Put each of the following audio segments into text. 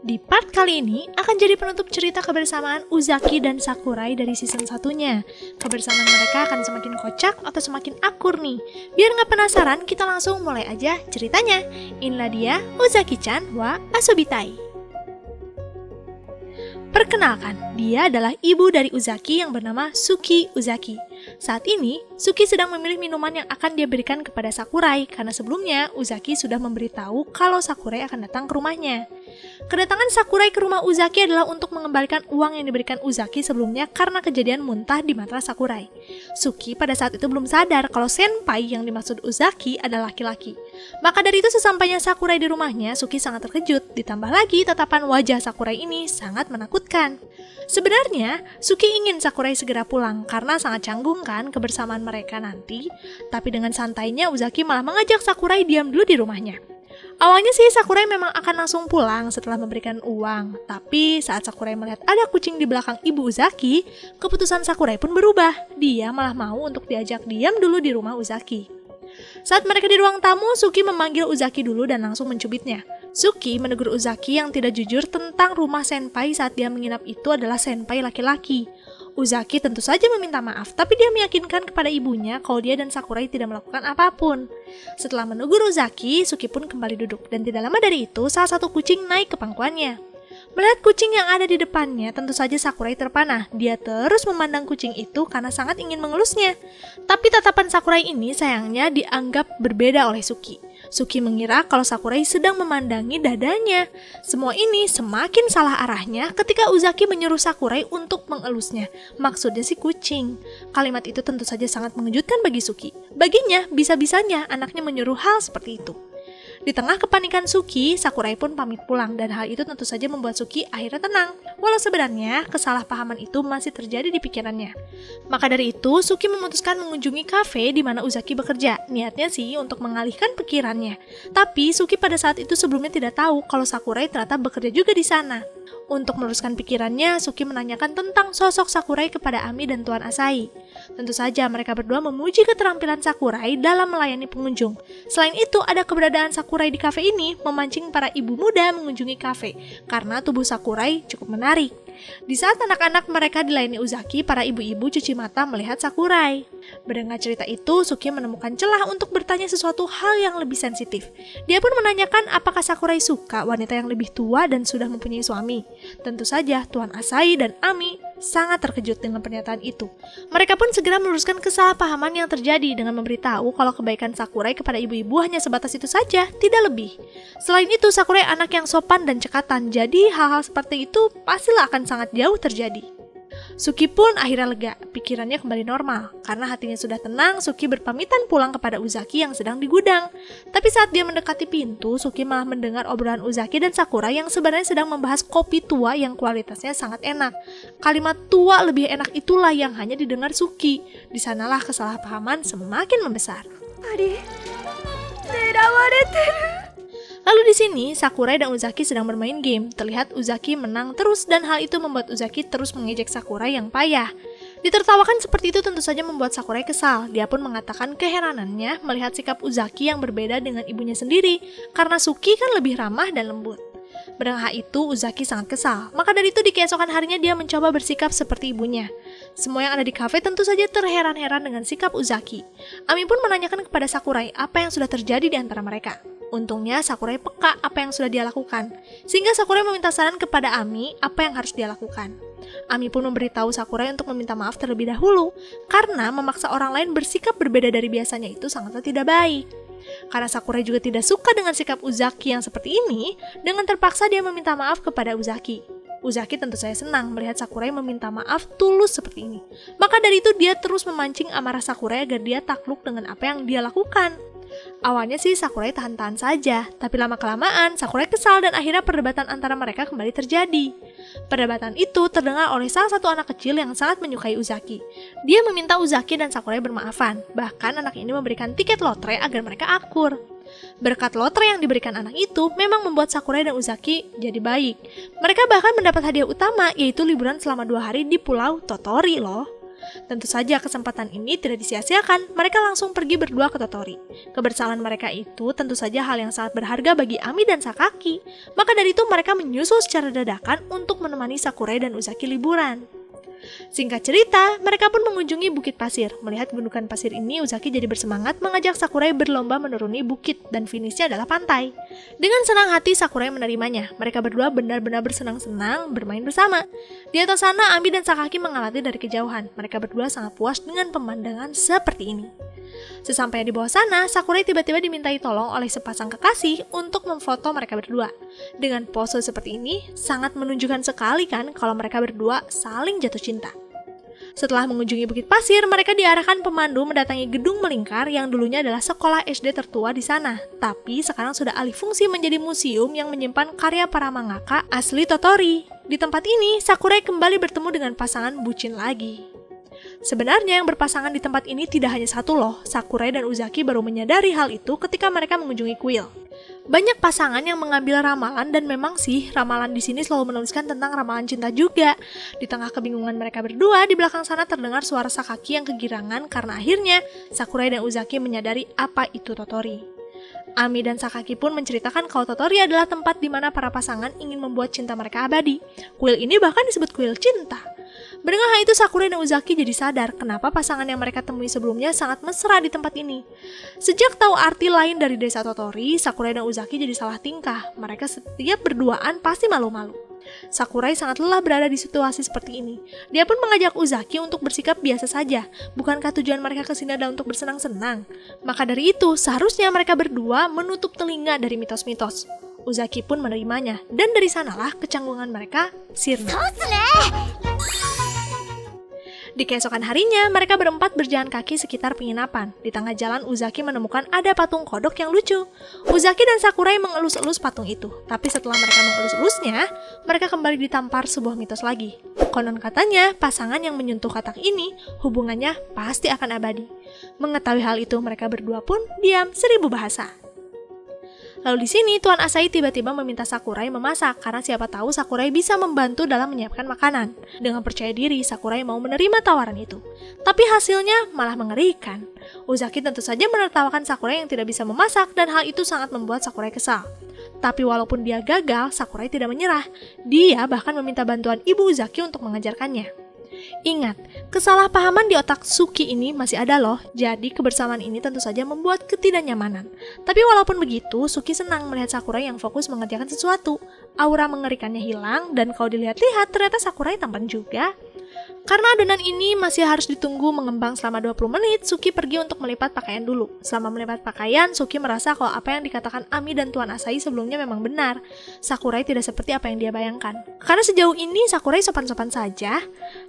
Di part kali ini akan jadi penutup cerita kebersamaan Uzaki dan Sakurai dari season satunya. Kebersamaan mereka akan semakin kocak atau semakin akur nih. Biar nggak penasaran, kita langsung mulai aja ceritanya. Inilah dia Uzaki-chan wa Asobitai. Perkenalkan, dia adalah ibu dari Uzaki yang bernama Suki Uzaki. Saat ini, Suki sedang memilih minuman yang akan dia berikan kepada Sakurai karena sebelumnya Uzaki sudah memberitahu kalau Sakurai akan datang ke rumahnya. Kedatangan Sakurai ke rumah Uzaki adalah untuk mengembalikan uang yang diberikan Uzaki sebelumnya karena kejadian muntah di mata Sakurai. Suki pada saat itu belum sadar kalau senpai yang dimaksud Uzaki adalah laki-laki. Maka dari itu sesampainya Sakurai di rumahnya, Suki sangat terkejut. Ditambah lagi tatapan wajah Sakurai ini sangat menakutkan. Sebenarnya, Suki ingin Sakurai segera pulang karena sangat canggung kan kebersamaan mereka nanti. Tapi dengan santainya Uzaki malah mengajak Sakurai diam dulu di rumahnya. Awalnya sih Sakurai memang akan langsung pulang setelah memberikan uang. Tapi saat Sakurai melihat ada kucing di belakang ibu Uzaki, keputusan Sakurai pun berubah. Dia malah mau untuk diajak diam dulu di rumah Uzaki. Saat mereka di ruang tamu, Suki memanggil Uzaki dulu dan langsung mencubitnya. Suki menegur Uzaki yang tidak jujur tentang rumah senpai saat dia menginap itu adalah senpai laki-laki. Uzaki tentu saja meminta maaf, tapi dia meyakinkan kepada ibunya kalau dia dan Sakurai tidak melakukan apapun. Setelah menegur Uzaki, Suki pun kembali duduk, dan tidak lama dari itu, salah satu kucing naik ke pangkuannya. Melihat kucing yang ada di depannya, tentu saja Sakurai terpanah. Dia terus memandang kucing itu karena sangat ingin mengelusnya. Tapi tatapan Sakurai ini sayangnya dianggap berbeda oleh Suki. Suki mengira kalau Sakurai sedang memandangi dadanya. Semua ini semakin salah arahnya ketika Uzaki menyuruh Sakurai untuk mengelusnya. Maksudnya si kucing. Kalimat itu tentu saja sangat mengejutkan bagi Suki. Baginya, bisa-bisanya anaknya menyuruh hal seperti itu. Di tengah kepanikan Suki, Sakurai pun pamit pulang dan hal itu tentu saja membuat Suki akhirnya tenang. Walau sebenarnya kesalahpahaman itu masih terjadi di pikirannya. Maka dari itu, Suki memutuskan mengunjungi kafe di mana Uzaki bekerja. Niatnya sih untuk mengalihkan pikirannya. Tapi Suki pada saat itu sebelumnya tidak tahu kalau Sakurai ternyata bekerja juga di sana. Untuk meluruskan pikirannya, Suki menanyakan tentang sosok Sakurai kepada Ami dan Tuan Asai. Tentu saja mereka berdua memuji keterampilan Sakurai dalam melayani pengunjung. Selain itu, ada keberadaan Sakurai di kafe ini memancing para ibu muda mengunjungi kafe karena tubuh Sakurai cukup menarik. Di saat anak-anak mereka dilayani Uzaki, para ibu-ibu cuci mata melihat Sakurai. Mendengar cerita itu, Suki menemukan celah untuk bertanya sesuatu hal yang lebih sensitif. Dia pun menanyakan apakah Sakurai suka wanita yang lebih tua dan sudah mempunyai suami. Tentu saja Tuan Asai dan Ami sangat terkejut dengan pernyataan itu. Mereka pun segera meluruskan kesalahpahaman yang terjadi dengan memberitahu kalau kebaikan Sakurai kepada ibu-ibu hanya sebatas itu saja, tidak lebih. Selain itu, Sakurai anak yang sopan dan cekatan, jadi hal-hal seperti itu pastilah akan sangat jauh terjadi. Suki pun akhirnya lega, pikirannya kembali normal. Karena hatinya sudah tenang, Suki berpamitan pulang kepada Uzaki yang sedang di gudang. Tapi saat dia mendekati pintu, Suki malah mendengar obrolan Uzaki dan Sakurai yang sebenarnya sedang membahas kopi tua yang kualitasnya sangat enak. Kalimat tua lebih enak itulah yang hanya didengar Suki. Di sanalah kesalahpahaman semakin membesar. Lalu di sini, Sakurai dan Uzaki sedang bermain game. Terlihat Uzaki menang terus dan hal itu membuat Uzaki terus mengejek Sakurai yang payah. Ditertawakan seperti itu tentu saja membuat Sakurai kesal. Dia pun mengatakan keheranannya melihat sikap Uzaki yang berbeda dengan ibunya sendiri, karena Suki kan lebih ramah dan lembut. Mendengar hal itu, Uzaki sangat kesal. Maka dari itu di keesokan harinya dia mencoba bersikap seperti ibunya. Semua yang ada di kafe tentu saja terheran-heran dengan sikap Uzaki. Ami pun menanyakan kepada Sakurai apa yang sudah terjadi di antara mereka. Untungnya Sakurai peka apa yang sudah dia lakukan, sehingga Sakurai meminta saran kepada Ami apa yang harus dia lakukan. Ami pun memberitahu Sakurai untuk meminta maaf terlebih dahulu, karena memaksa orang lain bersikap berbeda dari biasanya itu sangatlah tidak baik. Karena Sakurai juga tidak suka dengan sikap Uzaki yang seperti ini, dengan terpaksa dia meminta maaf kepada Uzaki. Uzaki tentu saja senang melihat Sakurai meminta maaf tulus seperti ini. Maka dari itu dia terus memancing amarah Sakurai agar dia takluk dengan apa yang dia lakukan. Awalnya sih Sakurai tahan-tahan saja, tapi lama-kelamaan Sakurai kesal dan akhirnya perdebatan antara mereka kembali terjadi. Perdebatan itu terdengar oleh salah satu anak kecil yang sangat menyukai Uzaki. Dia meminta Uzaki dan Sakurai bermaafan, bahkan anak ini memberikan tiket lotre agar mereka akur. Berkat lotre yang diberikan anak itu memang membuat Sakurai dan Uzaki jadi baik. Mereka bahkan mendapat hadiah utama, yaitu liburan selama 2 hari di Pulau Totori loh. Tentu saja kesempatan ini tidak disia-siakan, mereka langsung pergi berdua ke Totori. Kebersamaan mereka itu tentu saja hal yang sangat berharga bagi Ami dan Sakaki. Maka dari itu mereka menyusul secara dadakan untuk menemani Sakurai dan Uzaki liburan. Singkat cerita, mereka pun mengunjungi Bukit Pasir. Melihat gundukan pasir ini, Uzaki jadi bersemangat mengajak Sakurai berlomba menuruni bukit dan finishnya adalah pantai. Dengan senang hati, Sakurai menerimanya. Mereka berdua benar-benar bersenang-senang bermain bersama. Di atas sana, Ami dan Sakaki mengamati dari kejauhan. Mereka berdua sangat puas dengan pemandangan seperti ini. Sesampainya di bawah sana, Sakurai tiba-tiba dimintai tolong oleh sepasang kekasih untuk memfoto mereka berdua. Dengan pose seperti ini, sangat menunjukkan sekali kan kalau mereka berdua saling jatuh cinta. Setelah mengunjungi Bukit Pasir, mereka diarahkan pemandu mendatangi gedung melingkar yang dulunya adalah sekolah SD tertua di sana. Tapi sekarang sudah alih fungsi menjadi museum yang menyimpan karya para mangaka asli Totori. Di tempat ini, Sakurai kembali bertemu dengan pasangan bucin lagi. Sebenarnya yang berpasangan di tempat ini tidak hanya satu loh. Sakurai dan Uzaki baru menyadari hal itu ketika mereka mengunjungi kuil. Banyak pasangan yang mengambil ramalan dan memang sih ramalan di sini selalu menuliskan tentang ramalan cinta juga. Di tengah kebingungan mereka berdua, di belakang sana terdengar suara Sakaki yang kegirangan karena akhirnya Sakurai dan Uzaki menyadari apa itu Totori. Ami dan Sakaki pun menceritakan kalau Totori adalah tempat di mana para pasangan ingin membuat cinta mereka abadi. Kuil ini bahkan disebut kuil cinta. Mendengar hal itu, Sakurai dan Uzaki jadi sadar kenapa pasangan yang mereka temui sebelumnya sangat mesra di tempat ini. Sejak tahu arti lain dari desa Totori, Sakurai dan Uzaki jadi salah tingkah. Mereka setiap berduaan pasti malu-malu. Sakurai sangat lelah berada di situasi seperti ini. Dia pun mengajak Uzaki untuk bersikap biasa saja. Bukankah tujuan mereka ke sini adalah untuk bersenang-senang? Maka dari itu, seharusnya mereka berdua menutup telinga dari mitos-mitos. Uzaki pun menerimanya, dan dari sanalah kecanggungan mereka sirna. Di keesokan harinya, mereka berempat berjalan kaki sekitar penginapan. Di tengah jalan, Uzaki menemukan ada patung kodok yang lucu. Uzaki dan Sakurai mengelus-elus patung itu. Tapi setelah mereka mengelus-elusnya, mereka kembali ditampar sebuah mitos lagi. Konon katanya, pasangan yang menyentuh katak ini, hubungannya pasti akan abadi. Mengetahui hal itu, mereka berdua pun diam 1000 bahasa. Lalu di sini Tuan Asahi tiba-tiba meminta Sakurai memasak karena siapa tahu Sakurai bisa membantu dalam menyiapkan makanan. Dengan percaya diri, Sakurai mau menerima tawaran itu. Tapi hasilnya malah mengerikan. Uzaki tentu saja menertawakan Sakurai yang tidak bisa memasak dan hal itu sangat membuat Sakurai kesal. Tapi walaupun dia gagal, Sakurai tidak menyerah. Dia bahkan meminta bantuan ibu Uzaki untuk mengajarkannya. Ingat, kesalahpahaman di otak Suki ini masih ada loh, jadi kebersamaan ini tentu saja membuat ketidaknyamanan. Tapi walaupun begitu, Suki senang melihat Sakurai yang fokus mengerjakan sesuatu. Aura mengerikannya hilang, dan kalau dilihat-lihat ternyata Sakurai tampan juga. Karena adonan ini masih harus ditunggu mengembang selama 20 menit, Suki pergi untuk melipat pakaian dulu. Selama melipat pakaian, Suki merasa kalau apa yang dikatakan Ami dan Tuan Asahi sebelumnya memang benar. Sakurai tidak seperti apa yang dia bayangkan. Karena sejauh ini Sakurai sopan-sopan saja.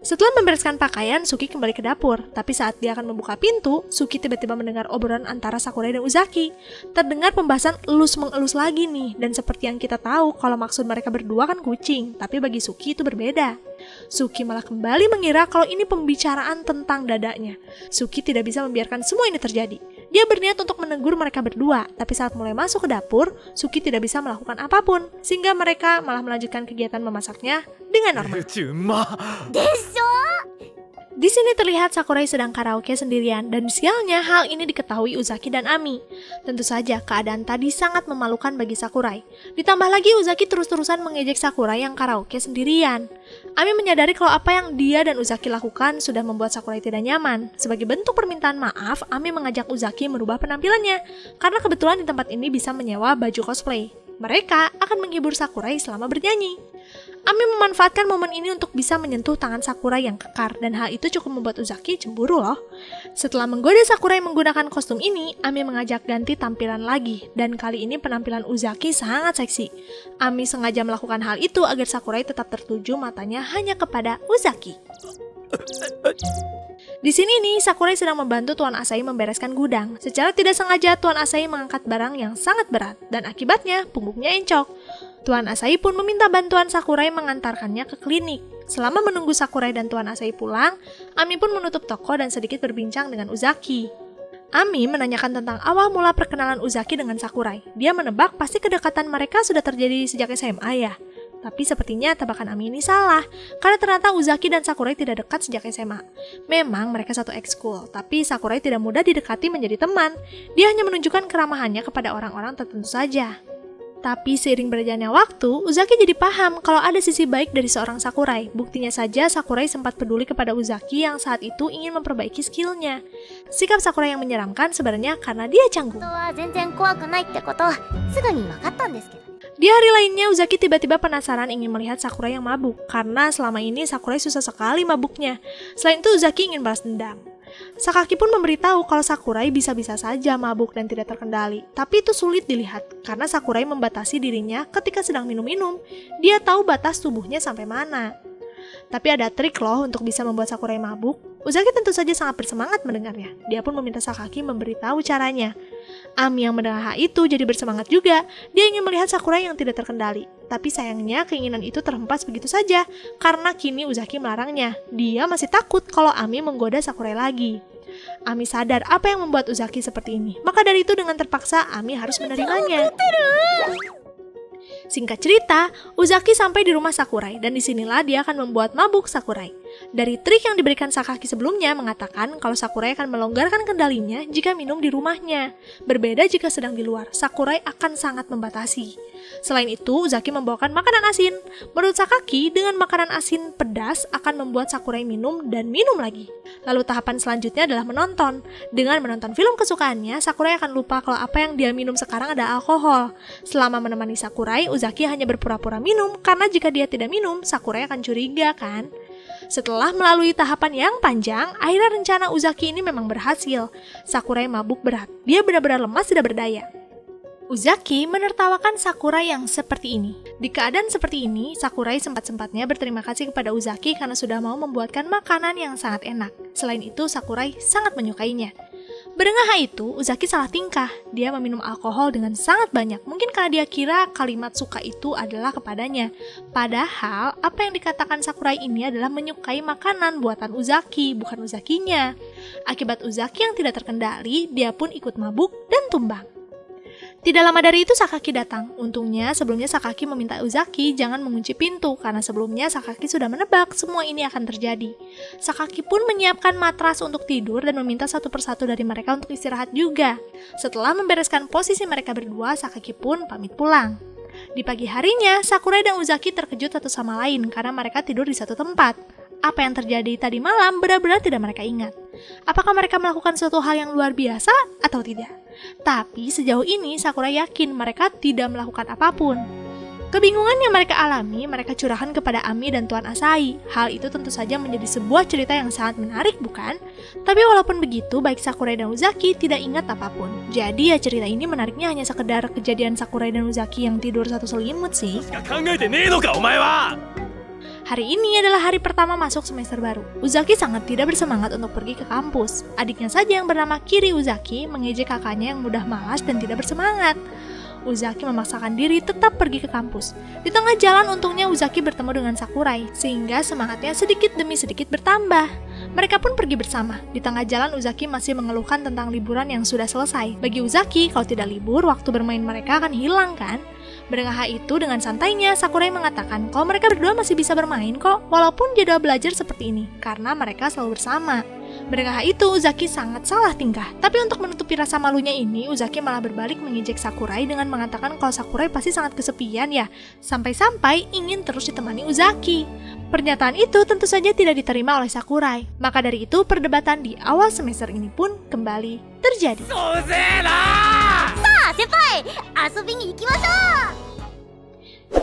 Setelah membereskan pakaian, Suki kembali ke dapur. Tapi saat dia akan membuka pintu, Suki tiba-tiba mendengar obrolan antara Sakurai dan Uzaki. Terdengar pembahasan elus-mengelus lagi nih. Dan seperti yang kita tahu, kalau maksud mereka berdua kan kucing. Tapi bagi Suki itu berbeda. Suki malah kembali mengira kalau ini pembicaraan tentang dadanya. Suki tidak bisa membiarkan semua ini terjadi. Dia berniat untuk menegur mereka berdua, tapi saat mulai masuk ke dapur, Suki tidak bisa melakukan apapun, sehingga mereka malah melanjutkan kegiatan memasaknya dengan normal. Di sini terlihat Sakurai sedang karaoke sendirian dan sialnya hal ini diketahui Uzaki dan Ami. Tentu saja keadaan tadi sangat memalukan bagi Sakurai. Ditambah lagi Uzaki terus-terusan mengejek Sakurai yang karaoke sendirian. Ami menyadari kalau apa yang dia dan Uzaki lakukan sudah membuat Sakurai tidak nyaman. Sebagai bentuk permintaan maaf, Ami mengajak Uzaki merubah penampilannya karena kebetulan di tempat ini bisa menyewa baju cosplay. Mereka akan menghibur Sakurai selama bernyanyi. Ami memanfaatkan momen ini untuk bisa menyentuh tangan Sakurai yang kekar dan hal itu cukup membuat Uzaki cemburu loh. Setelah menggoda Sakurai menggunakan kostum ini, Ami mengajak ganti tampilan lagi dan kali ini penampilan Uzaki sangat seksi. Ami sengaja melakukan hal itu agar Sakurai tetap tertuju matanya hanya kepada Uzaki. Di sini nih, Sakurai sedang membantu Tuan Asahi membereskan gudang. Secara tidak sengaja, Tuan Asahi mengangkat barang yang sangat berat, dan akibatnya punggungnya encok. Tuan Asahi pun meminta bantuan Sakurai mengantarkannya ke klinik. Selama menunggu Sakurai dan Tuan Asahi pulang, Ami pun menutup toko dan sedikit berbincang dengan Uzaki. Ami menanyakan tentang awal mula perkenalan Uzaki dengan Sakurai. Dia menebak pasti kedekatan mereka sudah terjadi sejak SMA ya. Tapi sepertinya tebakan Ami ini salah, karena ternyata Uzaki dan Sakurai tidak dekat sejak SMA. Memang mereka satu ekskul, tapi Sakurai tidak mudah didekati menjadi teman. Dia hanya menunjukkan keramahannya kepada orang-orang tertentu saja. Tapi seiring berjalannya waktu, Uzaki jadi paham kalau ada sisi baik dari seorang Sakurai. Buktinya saja Sakurai sempat peduli kepada Uzaki yang saat itu ingin memperbaiki skillnya. Sikap Sakurai yang menyeramkan sebenarnya karena dia canggung. Di hari lainnya, Uzaki tiba-tiba penasaran ingin melihat Sakurai yang mabuk, karena selama ini Sakurai susah sekali mabuknya. Selain itu, Uzaki ingin balas dendam. Sakaki pun memberitahu kalau Sakurai bisa-bisa saja mabuk dan tidak terkendali. Tapi itu sulit dilihat, karena Sakurai membatasi dirinya ketika sedang minum-minum. Dia tahu batas tubuhnya sampai mana. Tapi ada trik loh untuk bisa membuat Sakurai mabuk. Uzaki tentu saja sangat bersemangat mendengarnya. Dia pun meminta Sakaki memberitahu caranya. Ami yang mendengar hal itu jadi bersemangat juga. Dia ingin melihat Sakurai yang tidak terkendali. Tapi sayangnya keinginan itu terhempas begitu saja, karena kini Uzaki melarangnya. Dia masih takut kalau Ami menggoda Sakurai lagi. Ami sadar apa yang membuat Uzaki seperti ini. Maka dari itu dengan terpaksa Ami harus menerimanya. Singkat cerita, Uzaki sampai di rumah Sakurai dan disinilah dia akan membuat mabuk Sakurai. Dari trik yang diberikan Sakaki sebelumnya mengatakan kalau Sakurai akan melonggarkan kendalinya jika minum di rumahnya. Berbeda jika sedang di luar, Sakurai akan sangat membatasi. Selain itu, Uzaki membawakan makanan asin. Menurut Sakaki, dengan makanan asin pedas akan membuat Sakurai minum dan minum lagi. Lalu tahapan selanjutnya adalah menonton. Dengan menonton film kesukaannya, Sakurai akan lupa kalau apa yang dia minum sekarang ada alkohol. Selama menemani Sakurai, Uzaki hanya berpura-pura minum karena jika dia tidak minum, Sakurai akan curiga kan? Setelah melalui tahapan yang panjang, akhirnya rencana Uzaki ini memang berhasil. Sakurai mabuk berat. Dia benar-benar lemas tidak berdaya. Uzaki menertawakan Sakurai yang seperti ini. Di keadaan seperti ini, Sakurai sempat-sempatnya berterima kasih kepada Uzaki karena sudah mau membuatkan makanan yang sangat enak. Selain itu, Sakurai sangat menyukainya. Berengah itu, Uzaki salah tingkah. Dia meminum alkohol dengan sangat banyak. Mungkin karena dia kira kalimat suka itu adalah kepadanya. Padahal, apa yang dikatakan Sakurai ini adalah menyukai makanan buatan Uzaki, bukan Uzakinya. Akibat Uzaki yang tidak terkendali, dia pun ikut mabuk dan tumbang. Tidak lama dari itu Sakaki datang. Untungnya sebelumnya Sakaki meminta Uzaki jangan mengunci pintu karena sebelumnya Sakaki sudah menebak semua ini akan terjadi. Sakaki pun menyiapkan matras untuk tidur dan meminta satu persatu dari mereka untuk istirahat juga. Setelah membereskan posisi mereka berdua, Sakaki pun pamit pulang. Di pagi harinya, Sakurai dan Uzaki terkejut satu sama lain karena mereka tidur di satu tempat. Apa yang terjadi tadi malam benar-benar tidak mereka ingat. Apakah mereka melakukan suatu hal yang luar biasa atau tidak? Tapi sejauh ini Sakurai yakin mereka tidak melakukan apapun. Kebingungan yang mereka alami, mereka curahkan kepada Ami dan Tuan Asahi. Hal itu tentu saja menjadi sebuah cerita yang sangat menarik, bukan? Tapi walaupun begitu, baik Sakurai dan Uzaki tidak ingat apapun. Jadi ya cerita ini menariknya hanya sekedar kejadian Sakurai dan Uzaki yang tidur satu selimut sih. Hari ini adalah hari pertama masuk semester baru. Uzaki sangat tidak bersemangat untuk pergi ke kampus. Adiknya saja yang bernama Kiri Uzaki mengejek kakaknya yang mudah malas dan tidak bersemangat. Uzaki memaksakan diri tetap pergi ke kampus. Di tengah jalan untungnya Uzaki bertemu dengan Sakurai, sehingga semangatnya sedikit demi sedikit bertambah. Mereka pun pergi bersama. Di tengah jalan Uzaki masih mengeluhkan tentang liburan yang sudah selesai. Bagi Uzaki, kalau tidak libur, waktu bermain mereka akan hilang kan? Mendengar hal itu dengan santainya, Sakurai mengatakan kalau mereka berdua masih bisa bermain kok, walaupun jadwal belajar seperti ini, karena mereka selalu bersama. Mendengar hal itu, Uzaki sangat salah tingkah. Tapi untuk menutupi rasa malunya ini, Uzaki malah berbalik mengejek Sakurai dengan mengatakan kalau Sakurai pasti sangat kesepian ya, sampai-sampai ingin terus ditemani Uzaki. Pernyataan itu tentu saja tidak diterima oleh Sakurai. Maka dari itu, perdebatan di awal semester ini pun kembali terjadi.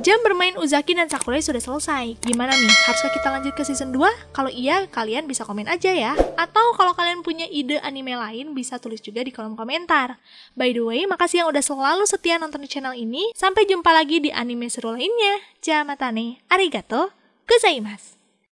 Jam bermain Uzaki dan Sakurai sudah selesai. Gimana nih? Haruskah kita lanjut ke season 2? Kalau iya, kalian bisa komen aja ya. Atau kalau kalian punya ide anime lain, bisa tulis juga di kolom komentar. By the way, makasih yang udah selalu setia nonton di channel ini. Sampai jumpa lagi di anime seru lainnya. Jamatane, arigato, gozaimasu.